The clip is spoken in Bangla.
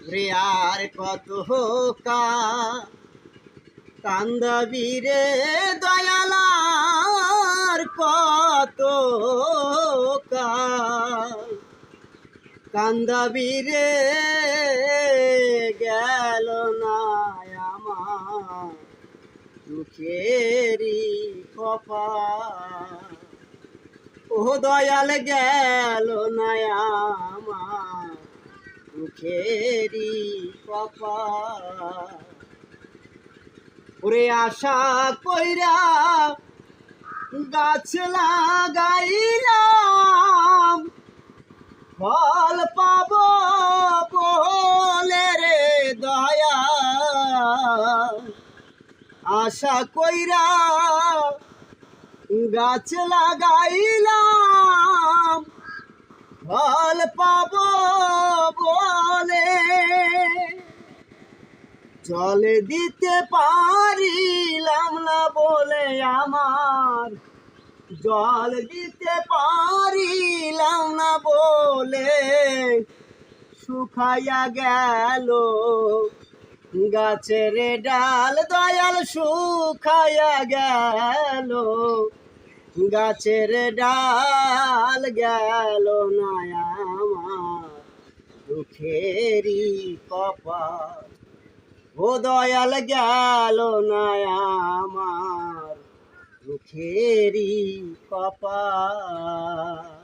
রে আর কত কান্দাবি রে দয়ালার কত কান্দাবি রে গেল না আমার দুঃখেরই কপাল ও দয়াল গেল না আমার দুঃখেরই কপাল ওরে আশা কইরা গাছ লাগাইলাম ফল পাব বলে রে দয়া আশা কইরা গাছ লাগাইলাম ফল পাব বলে জল দিতে পারিলাম না বলে আমার জল দিতে পারিলাম না বলে শুকাইয়া গেল গাছের ডাল দয়াল শুকাইয়া গেল গাছের ডাল গেল না আমার দুঃখেরই কপাল ও দয়াল গেল না আমার দুঃখেরই কপাল।